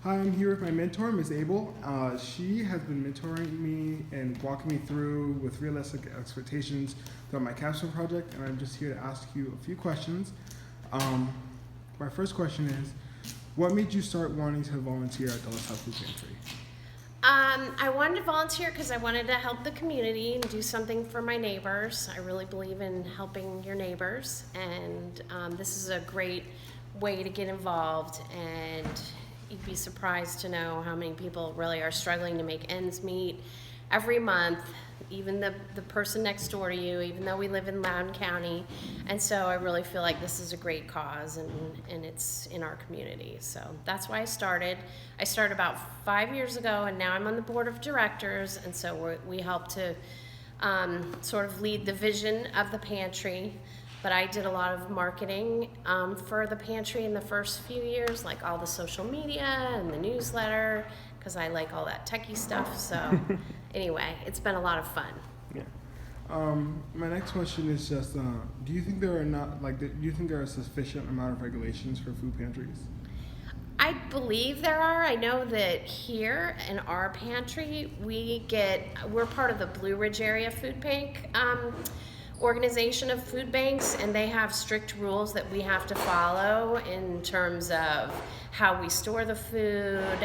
Hi, I'm here with my mentor, Ms. Abel. She has been mentoring me and walking me through with realistic expectations throughout my Capstone project, and I'm just here to ask you a few questions. My first question is, what made you start wanting to volunteer at Dulles Health Food Pantry? I wanted to volunteer because I wanted to help the community and do something for my neighbors. I really believe in helping your neighbors, and this is a great way to get involved. And you'd be surprised to know how many people really are struggling to make ends meet every month, even the person next door to you, even though we live in Loudoun County. And so I really feel like this is a great cause, and it's in our community. So that's why I started. I started about 5 years ago, and now I'm on the board of directors, and so we help to sort of lead the vision of the pantry. But I did a lot of marketing for the pantry in the first few years, like all the social media and the newsletter, because I like all that techie stuff. So anyway, it's been a lot of fun. Yeah. My next question is just, do you think there are a sufficient amount of regulations for food pantries? I believe there are. I know that here in our pantry, we're part of the Blue Ridge Area Food Bank organization of food banks, and they have strict rules that we have to follow in terms of how we store the food,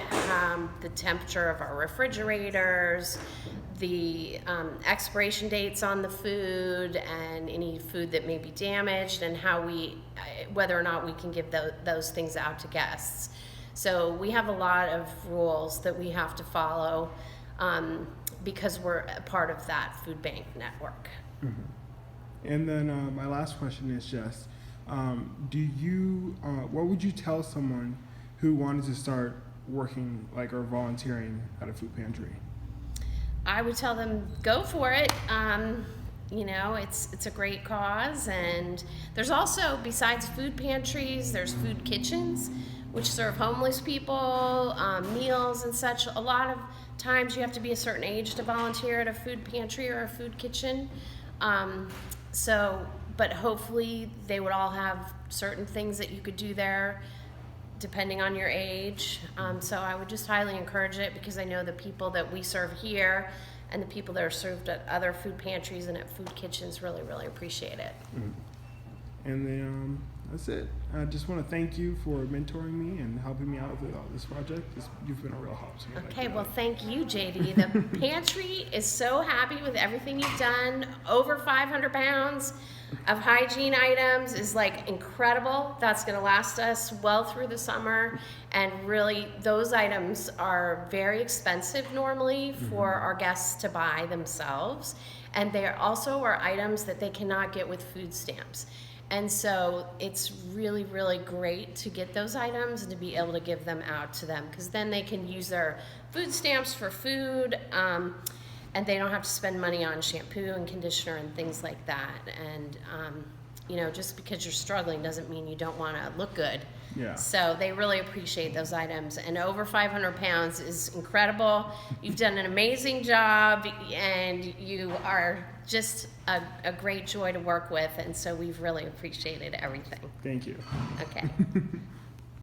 the temperature of our refrigerators, the expiration dates on the food, and any food that may be damaged, and whether or not we can give those things out to guests. So we have a lot of rules that we have to follow because we're a part of that food bank network. Mm-hmm. And then my last question is just, what would you tell someone who wanted to start working or volunteering at a food pantry? I would tell them, go for it. It's a great cause, and there's also, besides food pantries, there's food kitchens, which serve homeless people meals and such. A lot of times you have to be a certain age to volunteer at a food pantry or a food kitchen. But hopefully they would all have certain things that you could do there depending on your age. So I would just highly encourage it, because I know the people that we serve here and the people that are served at other food pantries and at food kitchens really, really appreciate it. Mm-hmm. And then that's it. I just want to thank you for mentoring me and helping me out with this project. You've been a real help to me. Okay, well, thank you, JD. The pantry is so happy with everything you've done. Over 500 pounds of hygiene items is incredible. That's going to last us well through the summer. And really, those items are very expensive normally for our guests to buy themselves. And they also are items that they cannot get with food stamps. And so it's really, really great to get those items and to be able to give them out to them, because then they can use their food stamps for food, and they don't have to spend money on shampoo and conditioner and things like that. And just because you're struggling doesn't mean you don't want to look good. Yeah. So they really appreciate those items. And over 500 pounds is incredible. You've done an amazing job, and you are just a great joy to work with. And so we've really appreciated everything. Thank you. Okay.